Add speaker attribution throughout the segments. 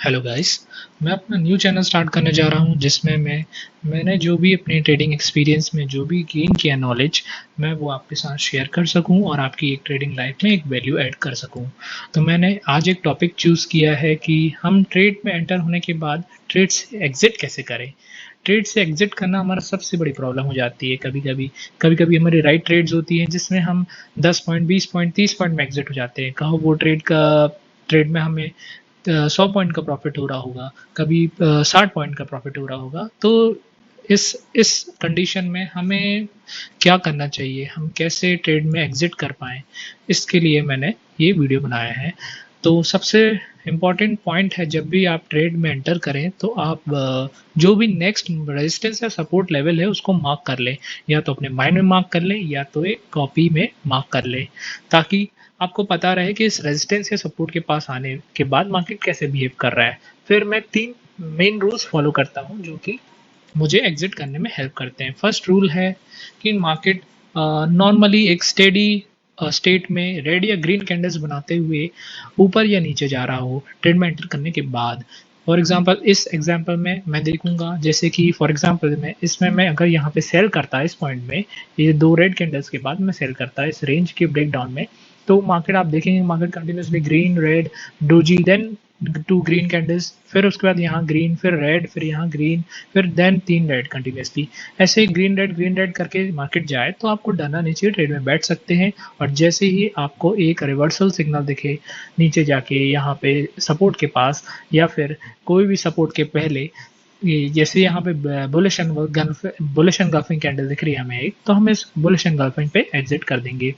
Speaker 1: Hello guys. मैं अपना new channel start करने जा रहा हूं जिसमें मैंने जो भी अपने ट्रेडिंग एक्सपीरियंस में जो भी गेन किया नॉलेज मैं वो आपके साथ शेयर कर सकूं और आपकी एक ट्रेडिंग लाइफ में एक वैल्यू ऐड कर सकूं। तो मैंने आज एक टॉपिक चूज़ किया है कि हम ट्रेड में एंटर होने के बाद ट्रेड से एग्जिट कैसे करें। ट्रेड से एग्जिट करना हमारा सबसे बड़ी प्रॉब्लम हो जाती है। कभी कभी हमारी राइट ट्रेड्स होती हैं जिसमें हम 10 पॉइंट 20 पॉइंट 30 पॉइंट में एग्जिट हो जाते हैं। कहो वो ट्रेड में हमें 100 पॉइंट का प्रॉफिट हो रहा होगा, कभी 60 पॉइंट का प्रॉफिट हो रहा होगा। तो इस कंडीशन में हमें क्या करना चाहिए, हम कैसे ट्रेड में एग्जिट कर पाएँ, इसके लिए मैंने ये वीडियो बनाया है। तो सबसे इम्पॉर्टेंट पॉइंट है, जब भी आप ट्रेड में एंटर करें तो आप जो भी नेक्स्ट रेजिस्टेंस या सपोर्ट लेवल है उसको मार्क कर लें। या तो अपने माइंड में मार्क कर लें या तो एक कॉपी में मार्क कर लें, ताकि आपको पता रहे कि इस रेजिस्टेंस या सपोर्ट के पास आने के बाद मार्केट कैसे बिहेव कर रहा है। फिर मैं 3 मेन रूल्स फॉलो करता हूँ जो कि मुझे एग्जिट करने में हेल्प करते हैं। फर्स्ट रूल है कि मार्केट नॉर्मली एक स्टेडी स्टेट में रेड या ग्रीन कैंडल्स बनाते हुए ऊपर या नीचे जा रहा हो ट्रेड में एंटर करने के बाद। फॉर एग्जांपल इस एग्जांपल में मैं देखूंगा, जैसे कि फॉर एग्जांपल में इसमें मैं अगर यहाँ पे सेल करता है इस पॉइंट में, ये 2 रेड कैंडल्स के बाद मैं सेल करता है इस रेंज के ब्रेकडाउन में, तो मार्केट आप देखेंगे market continuously green red doji then 2 green candles, फिर उसके बाद यहाँ ग्रीन, फिर रेड, फिर यहाँ ग्रीन, फिर देन 3 रेड कंटिन्यूसली। ऐसे ग्रीन रेड करके मार्केट जाए तो आपको डरना नहीं चाहिए, ट्रेड में बैठ सकते हैं। और जैसे ही आपको एक रिवर्सल सिग्नल दिखे नीचे जाके यहाँ पे सपोर्ट के पास या फिर कोई भी सपोर्ट के पहले, जैसे यहाँ पे बुलिश एंगल्फिंग कैंडल दिख रही है हमें एक, तो हम इस बुलिश एंगल्फिंग पे एग्जिट कर देंगे।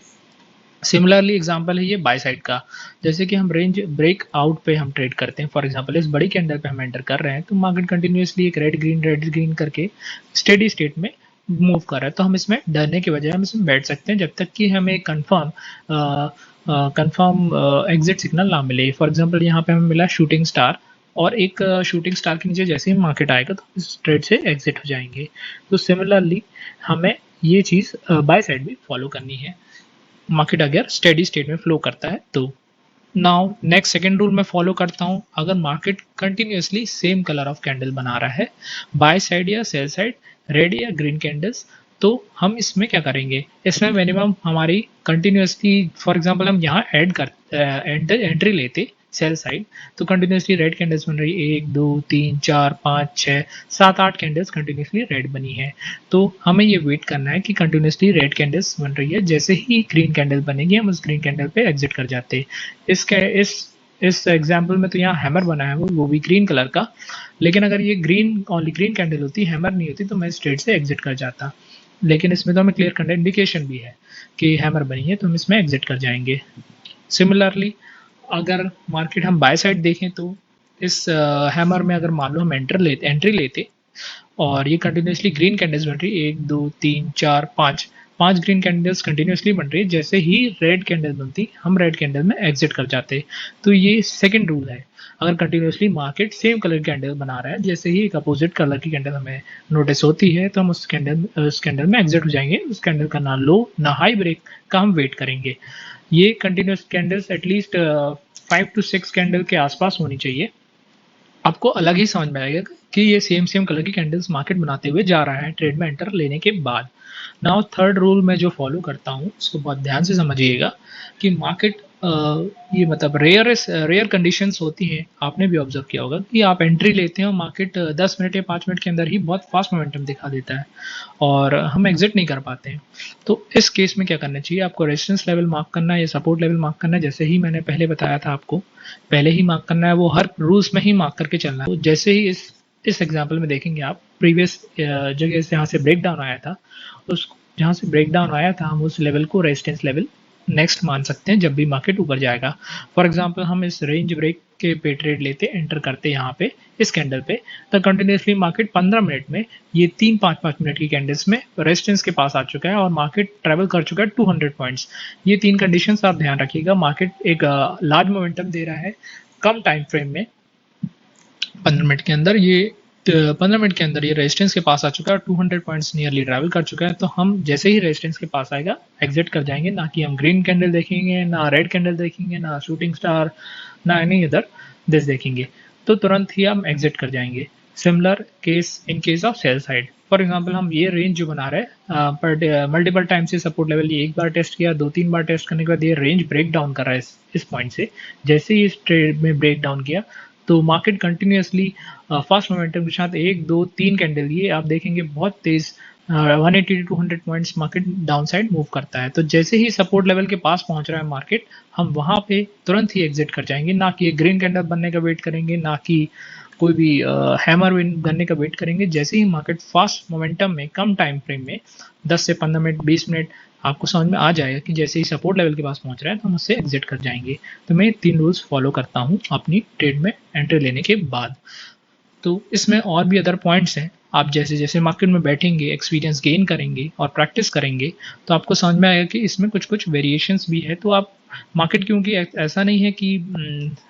Speaker 1: सिमिलरली एग्जांपल है ये बाय साइड का, जैसे कि हम रेंज ब्रेक आउट पे हम ट्रेड करते हैं। फॉर एग्जांपल इस बड़ी कैंडल पे हम एंटर कर रहे हैं तो मार्केट कंटिन्यूसली एक रेड ग्रीन करके स्टेडी स्टेट में मूव कर रहा है, तो हम इसमें डरने के बजाय हम इसमें बैठ सकते हैं जब तक कि हमें कंफर्म एग्जिट सिग्नल ना मिले। फॉर एग्जांपल यहाँ पे हमें मिला शूटिंग स्टार, और एक शूटिंग स्टार के नीचे जैसे ही मार्केट आएगा तो इस ट्रेड से एग्जिट हो जाएंगे। तो सिमिलरली हमें ये चीज़ बाय साइड भी फॉलो करनी है, मार्केट अगर स्टेडी स्टेट में फ्लो करता है तो। नाउ नेक्स्ट सेकेंड रूल मैं फॉलो करता हूँ, अगर market continuously same colour of candle बना रहा है, बाय साइड या सेल साइड, रेड या ग्रीन कैंडल्स, तो हम इसमें क्या करेंगे, इसमें मिनिमम हमारी कंटिन्यूसली, फॉर एग्जांपल हम यहाँ एंट्री लेते सेल साइड, तो कंटिन्यूसली रेड कैंडल्स बन रही है, 1 2 3 4 5 6 7 8 कैंडल्स कंटिन्यूसली रेड बनी है। तो हमें ये वेट करना है कि कंटिन्यूसली रेड कैंडल्स बन रही है, जैसे ही ग्रीन कैंडल बनेगी हम उस ग्रीन कैंडल पे एग्जिट कर जाते हैं। इस एग्जाम्पल में तो यहाँ हैमर बना है वो भी ग्रीन कलर का, लेकिन अगर ये ओनली ग्रीन कैंडल होती, हैमर नहीं होती, तो मैं इस ट्रेड से एग्जिट कर जाता। लेकिन इसमें तो हमें क्लियर कट इंडिकेशन भी है कि हैमर बनी है तो हम इसमें एग्जिट कर जाएंगे। सिमिलरली अगर मार्केट हम बाय साइड देखें तो इस हैमर में अगर मान लो हम एंट्री लेते और ये कंटिन्यूसली ग्रीन कैंडल्स बन रही है, 1 2 3 4 5 ग्रीन कैंडल्स कंटिन्यूसली बन रही है, जैसे ही रेड कैंडल बनती हम रेड कैंडल में एग्जिट कर जाते। तो ये सेकंड रूल है, अगर कंटिन्यूसली मार्केट सेम कलर की कैंडल बना रहा है, जैसे ही एक अपोजिट कलर की कैंडल हमें नोटिस होती है तो हम उस कैंडल में एग्जिट हो जाएंगे। उस कैंडल का ना लो ना हाई ब्रेक का हम वेट करेंगे। ये continuous candles at least 5 to 6 candle के आसपास होनी चाहिए, आपको अलग ही समझ में आएगा कि ये सेम कलर की कैंडल्स मार्केट बनाते हुए जा रहा है ट्रेड में एंटर लेने के बाद। नाउ थर्ड रूल मैं जो फॉलो करता हूँ उसको बहुत ध्यान से समझिएगा कि मार्केट ये मतलब रेयर कंडीशंस होती हैं, आपने भी ऑब्जर्व किया होगा कि आप एंट्री लेते हैं और मार्केट 10 मिनट या 5 मिनट के अंदर ही बहुत फास्ट मोमेंटम दिखा देता है और हम एग्जिट नहीं कर पाते हैं। तो इस केस में क्या करना चाहिए, आपको रेजिस्टेंस लेवल मार्क करना है या सपोर्ट लेवल मार्क करना है, जैसे ही मैंने पहले बताया था आपको, पहले ही मार्क करना है, वो हर रूल्स में ही मार्क करके चलना है। तो जैसे ही इस एग्जाम्पल में देखेंगे आप, प्रीवियस जगह से यहाँ से ब्रेक डाउन आया था, उस जहाँ से ब्रेक डाउन आया था हम उस लेवल को रेजिस्टेंस लेवल नेक्स्ट मान सकते हैं जब भी मार्केट ऊपर जाएगा। फॉर एग्जांपल हम इस रेंज ब्रेक के पे ट्रेड लेते एंटर करते यहाँ पे इस कैंडल पे, तो कंटिन्यूसली मार्केट 15 मिनट में ये 3-5 मिनट की कैंडल्स में रेजिस्टेंस के पास आ चुका है और मार्केट ट्रेवल कर चुका है 200 पॉइंट्स। ये 3 कंडीशंस आप ध्यान रखिएगा, मार्केट एक लार्ज मोमेंटम दे रहा है कम टाइम फ्रेम में, 15 मिनट के अंदर ये 15 मिनट के अंदर ये रेजिस्टेंस के पास आ चुका है, 200 पॉइंट्स नियरली ट्रैवल कर चुका है, तो हम जैसे ही रेजिस्टेंस के पास आएगा एग्जिट कर जाएंगे, ना कि हम ग्रीन कैंडल देखेंगे, ना रेड कैंडल देखेंगे, ना शूटिंग स्टार, ना एनी अदर दिस देखेंगे। तो तुरंत ही हम एग्जिट कर जाएंगे। Similar case in case of sell side, for example हम ये रेंज जो बना रहे हैं पर मल्टीपल टाइम से सपोर्ट लेवल ये एक बार टेस्ट किया, 2-3 बार टेस्ट करने के बाद ये रेंज ब्रेक डाउन कर रहा है इस पॉइंट से। जैसे ही इस ट्रेड में ब्रेक डाउन किया तो मार्केट कंटिन्यूसली फास्ट मोमेंटम के साथ 1-2-3 कैंडल ये आप देखेंगे बहुत तेज 180 to 200 points market down side move करता है। तो जैसे ही सपोर्ट लेवल के पास पहुंच रहा है मार्केट, हम वहां पे तुरंत ही एग्जिट कर जाएंगे, ना कि एक ग्रीन कैंडल बनने का वेट करेंगे, ना कि कोई भी हैमर विन बनने का वेट करेंगे। जैसे ही मार्केट फास्ट मोमेंटम में कम टाइम फ्रेम में 10 से 15 मिनट 20 मिनट आपको समझ में आ जाएगा कि जैसे ही सपोर्ट लेवल के पास पहुंच रहा है तो हम उससे एग्जिट कर जाएंगे। तो मैं 3 रूल्स फॉलो करता हूं अपनी ट्रेड में एंट्री लेने के बाद। तो इसमें और भी अदर पॉइंट्स हैं। आप जैसे जैसे मार्केट में बैठेंगे, एक्सपीरियंस गेन करेंगे और प्रैक्टिस करेंगे तो आपको समझ में आएगा कि इसमें कुछ कुछ वेरिएशंस भी है। तो आप मार्केट क्योंकि ऐसा नहीं है कि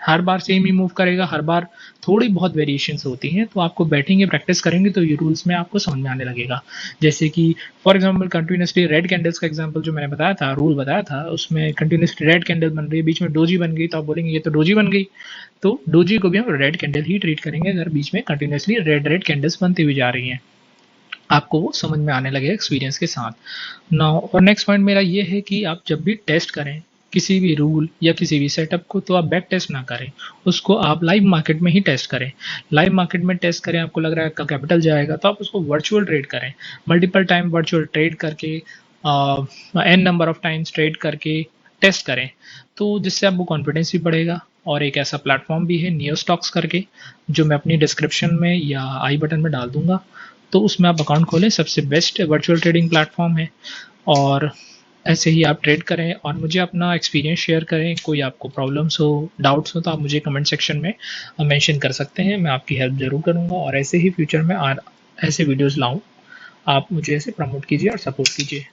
Speaker 1: हर बार सेम ही मूव करेगा, हर बार थोड़ी बहुत वेरिएशंस होती हैं। तो आपको बैठेंगे, प्रैक्टिस करेंगे तो ये रूल्स में आपको समझ में आने लगेगा। जैसे कि for example continuously red candles का एग्जांपल जो मैंने बताया था, रूल बताया था, उसमें कंटिन्यूसली रेड कैंडल बन रही है, बीच में डोजी बन गई तो आप बोलेंगे ये तो डोजी बन गई। तो डोजी को भी हम रेड कैंडल ही ट्रीट करेंगे अगर बीच में कंटिन्यूसली रेड रेड कैंडल्स बनती हुई जा रही हैं। आपको वो समझ में आने लगेगा एक्सपीरियंस के साथ। नाउ और नेक्स्ट पॉइंट मेरा ये है कि आप जब भी टेस्ट करें किसी भी रूल या किसी भी सेटअप को, तो आप बैक टेस्ट ना करें, उसको आप लाइव मार्केट में ही टेस्ट करें। लाइव मार्केट में टेस्ट करें, आपको लग रहा है का कैपिटल जाएगा तो आप उसको वर्चुअल ट्रेड करें, मल्टीपल टाइम वर्चुअल ट्रेड करके n number of times trade करके टेस्ट करें, तो जिससे आपको कॉन्फिडेंस भी बढ़ेगा। और एक ऐसा प्लेटफॉर्म भी है नियो स्टॉक्स करके, जो मैं अपनी डिस्क्रिप्शन में या आई बटन में डाल दूंगा, तो उसमें आप अकाउंट खोलें, सबसे बेस्ट वर्चुअल ट्रेडिंग प्लेटफॉर्म है। और ऐसे ही आप ट्रेड करें और मुझे अपना एक्सपीरियंस शेयर करें। कोई आपको प्रॉब्लम्स हो, डाउट्स हो तो आप मुझे कमेंट सेक्शन में मेंशन कर सकते हैं, मैं आपकी हेल्प ज़रूर करूँगा। और ऐसे ही फ्यूचर में ऐसे वीडियोज़ लाऊँ, आप मुझे ऐसे प्रमोट कीजिए और सपोर्ट कीजिए।